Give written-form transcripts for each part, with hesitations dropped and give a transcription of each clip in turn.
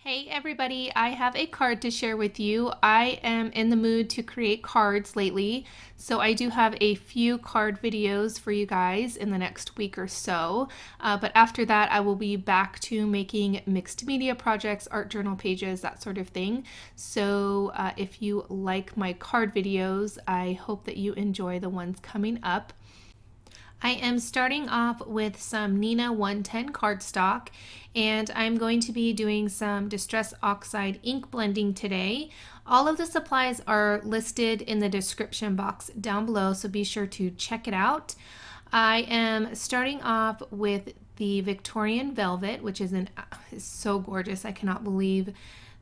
Hey everybody, I have a card to share with you. I am in the mood to create cards lately, so I do have a few card videos for you guys in the next week or so. But after that, I will be back to making mixed media projects, art journal pages, that sort of thing. So if you like my card videos, I hope that you enjoy the ones coming up. I am starting off with some Neenah 110 cardstock, and I'm going to be doing some Distress Oxide ink blending today. All of the supplies are listed in the description box down below, so be sure to check it out. I am starting off with the Victorian Velvet, which is so gorgeous. I cannot believe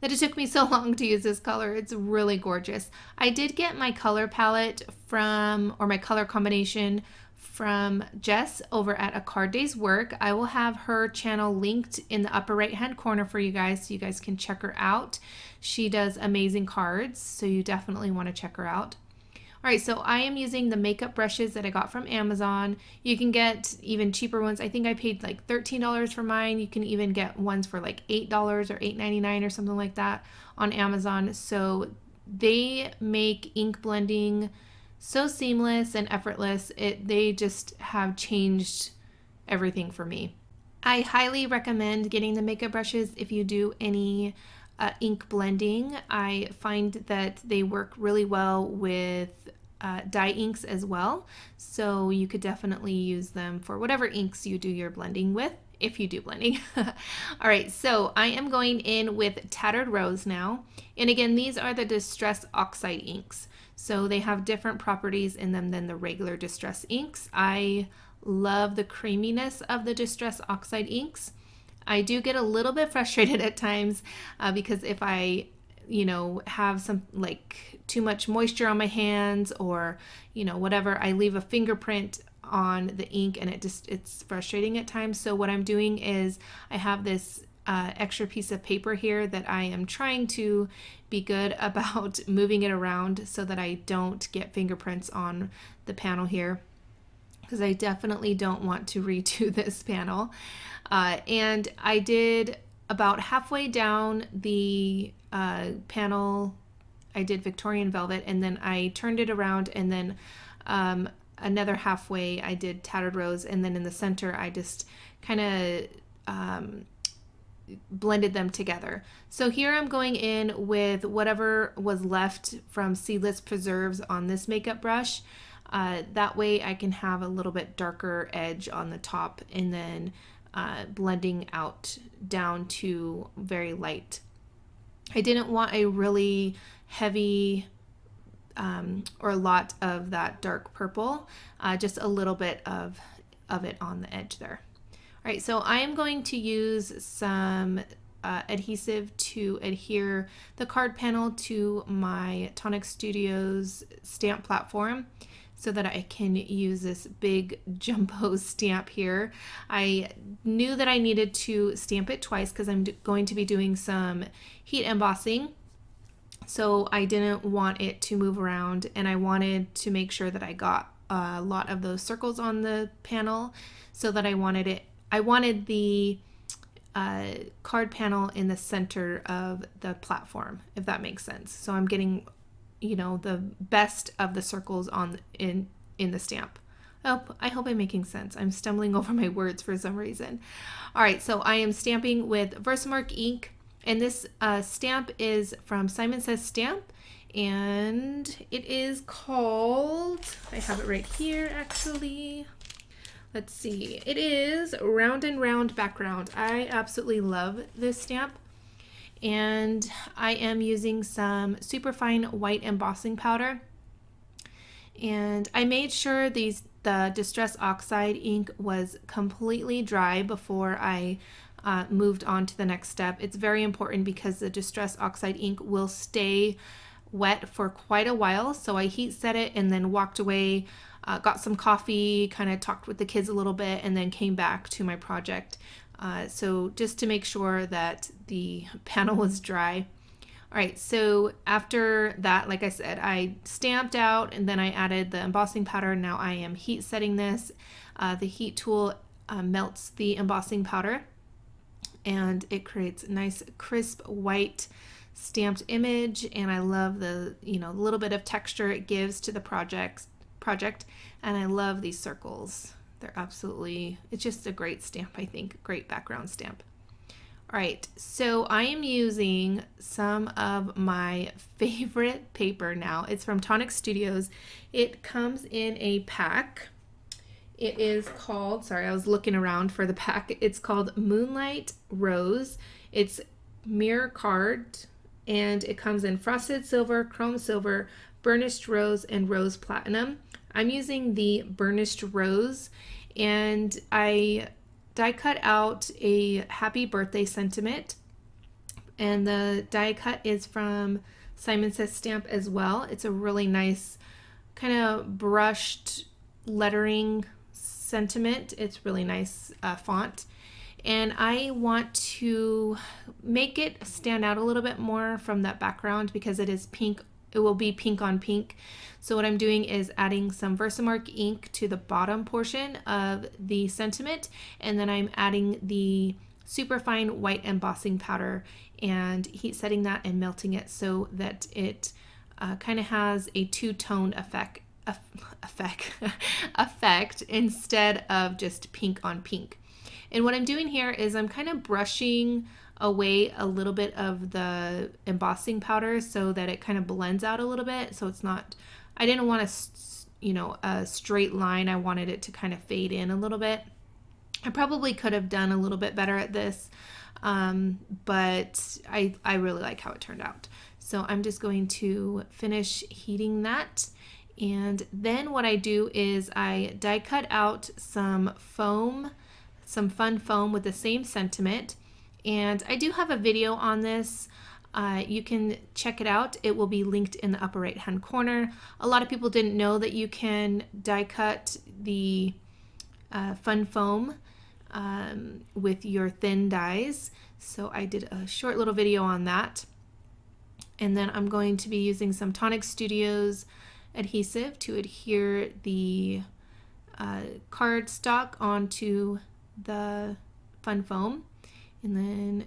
that it took me so long to use this color. It's really gorgeous. I did get my color palette or my color combination from Jess over at A Card Day's Work. I will have her channel linked in the upper right hand corner for you guys so you guys can check her out. She does amazing cards, so you definitely want to check her out. All right, so I am using the makeup brushes that I got from Amazon. You can get even cheaper ones. I think I paid like $13 for mine. You can even get ones for like $8 or $8.99 or something like that on Amazon. So they make ink blending so seamless and effortless. They just have changed everything for me. I highly recommend getting the makeup brushes if you do any ink blending. I find that they work really well with dye inks as well, so you could definitely use them for whatever inks you do your blending with, if you do blending. All right, so I am going in with Tattered Rose now, and again, these are the Distress Oxide inks, so they have different properties in them than the regular Distress inks. I love the creaminess of the Distress Oxide inks. I do get a little bit frustrated at times because if I have some like too much moisture on my hands or whatever, I leave a fingerprint on the ink and it's frustrating at times. So what I'm doing is I have this extra piece of paper here that I am trying to be good about moving it around so that I don't get fingerprints on the panel here, because I definitely don't want to redo this panel. And I did about halfway down the panel, I did Victorian Velvet, and then I turned it around, and then another halfway I did Tattered Rose, and then in the center I just kind of blended them together. So here I'm going in with whatever was left from Seedless Preserves on this makeup brush. That way I can have a little bit darker edge on the top, and then blending out down to very light. I didn't want a really heavy or a lot of that dark purple, just a little bit of it on the edge there. All right, so I am going to use some adhesive to adhere the card panel to my Tonic Studios stamp platform so that I can use this big jumbo stamp here. I knew that I needed to stamp it twice because I'm going to be doing some heat embossing. So I didn't want it to move around, and I wanted to make sure that I got a lot of those circles on the panel so that I wanted the card panel in the center of the platform, if that makes sense. So I'm getting the best of the circles in the stamp. Oh, I hope I'm making sense. I'm stumbling over my words for some reason. All right, so I am stamping with Versamark ink, and this stamp is from Simon Says Stamp, and it is called, I have it right here actually. Let's see. It is Round and Round Background. I absolutely love this stamp. And I am using some superfine white embossing powder. And I made sure the Distress Oxide ink was completely dry before I moved on to the next step. It's very important because the Distress Oxide ink will stay wet for quite a while. So I heat set it and then walked away, got some coffee, kind of talked with the kids a little bit, and then came back to my project. So just to make sure that the panel was dry. All right, so after that, like I said, I stamped out and then I added the embossing powder. Now I am heat setting this. The heat tool melts the embossing powder. and it creates a nice crisp white stamped image, and I love the little bit of texture it gives to the project, and I love these circles. They're absolutely, it's just a great stamp, I think. Great background stamp. All right, so I am using some of my favorite paper now. It's from Tonic Studios. It comes in a pack. It is called, sorry, I was looking around for the pack. It's called Moonlight Rose. It's mirror card, and it comes in frosted silver, chrome silver, burnished rose, and rose platinum. I'm using the burnished rose, and I die cut out a happy birthday sentiment, and the die cut is from Simon Says Stamp as well. It's a really nice kind of brushed lettering sentiment. It's really nice font, and I want to make it stand out a little bit more from that background because it is pink. It will be pink on pink. So what I'm doing is adding some Versamark ink to the bottom portion of the sentiment, and then I'm adding the superfine white embossing powder and heat setting that and melting it so that it kind of has a two-tone effect instead of just pink on pink. And what I'm doing here is I'm kind of brushing away a little bit of the embossing powder so that it kind of blends out a little bit. So it's not, I didn't want a straight line. I wanted it to kind of fade in a little bit. I probably could have done a little bit better at this, but I really like how it turned out. So I'm just going to finish heating that. And then what I do is I die cut out some foam, some fun foam with the same sentiment. And I do have a video on this. You can check it out. It will be linked in the upper right hand corner. A lot of people didn't know that you can die cut the fun foam with your thin dies. So I did a short little video on that. And then I'm going to be using some Tonic Studios adhesive to adhere the card stock onto the fun foam. And then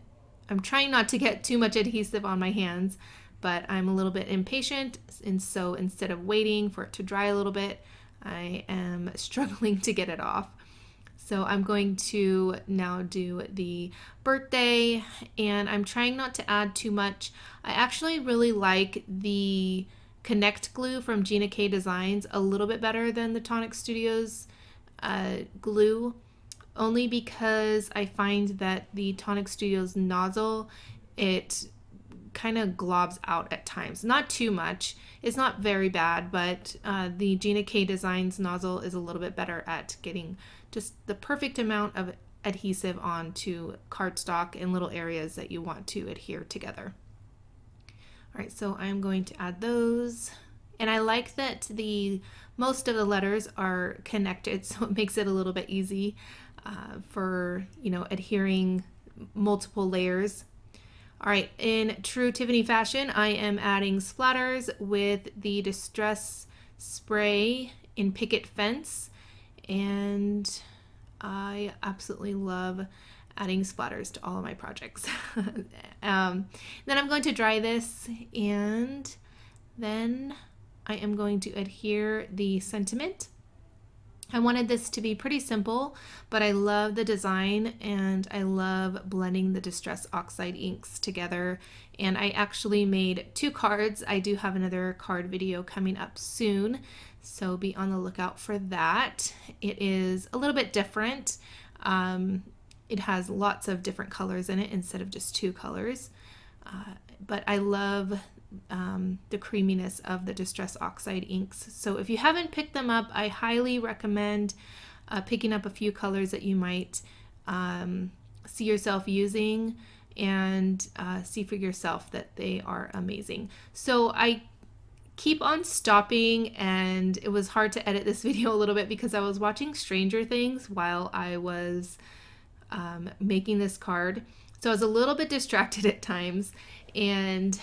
I'm trying not to get too much adhesive on my hands, but I'm a little bit impatient, and so instead of waiting for it to dry a little bit, I am struggling to get it off. So I'm going to now do the birthday, and I'm trying not to add too much. I actually really like the Connect glue from Gina K Designs a little bit better than the Tonic Studios glue, only because I find that the Tonic Studios nozzle, it kind of globs out at times. Not too much. It's not very bad, but the Gina K Designs nozzle is a little bit better at getting just the perfect amount of adhesive onto cardstock in little areas that you want to adhere together. All right, so I'm going to add those. And I like that most of the letters are connected, so it makes it a little bit easy for adhering multiple layers. All right, in true Tiffany fashion, I am adding splatters with the Distress Spray in Picket Fence, and I absolutely love adding splatters to all of my projects. Then I'm going to dry this, and then I am going to adhere the sentiment. I wanted this to be pretty simple, but I love the design and I love blending the Distress Oxide inks together. And I actually made 2 cards. I do have another card video coming up soon, so be on the lookout for that. It is a little bit different. It has lots of different colors in it instead of just 2 colors. But I love the creaminess of the Distress Oxide inks. So if you haven't picked them up, I highly recommend picking up a few colors that you might see yourself using, and see for yourself that they are amazing. So I keep on stopping, and it was hard to edit this video a little bit because I was watching Stranger Things while I was making this card. So I was a little bit distracted at times. And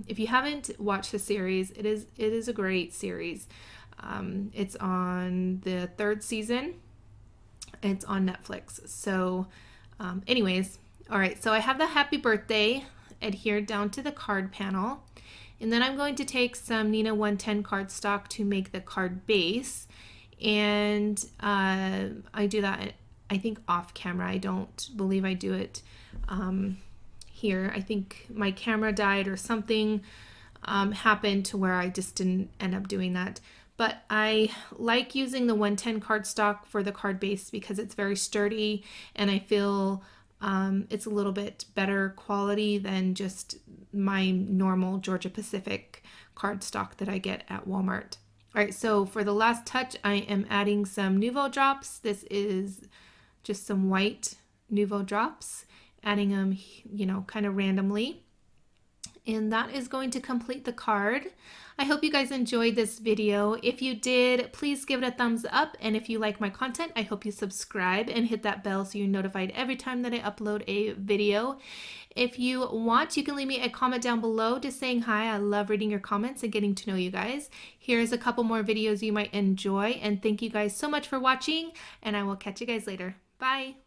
if you haven't watched the series, it is a great series. It's on the 3rd season. It's on Netflix. So anyways, All right, so I have the happy birthday adhered down to the card panel. And then I'm going to take some Neenah 110 cardstock to make the card base. And I do that, I think, off camera. I don't believe I do it here. I think my camera died or something happened to where I just didn't end up doing that. But I like using the 110 cardstock for the card base because it's very sturdy, and I feel it's a little bit better quality than just my normal Georgia Pacific cardstock that I get at Walmart. All right, so for the last touch, I am adding some Nuvo drops. This is just some white Nuvo drops, adding them, you know, kind of randomly. And that is going to complete the card. I hope you guys enjoyed this video. If you did, please give it a thumbs up. And if you like my content, I hope you subscribe and hit that bell so you're notified every time that I upload a video. If you want, you can leave me a comment down below just saying hi. I love reading your comments and getting to know you guys. Here's a couple more videos you might enjoy. And thank you guys so much for watching, and I will catch you guys later. Bye.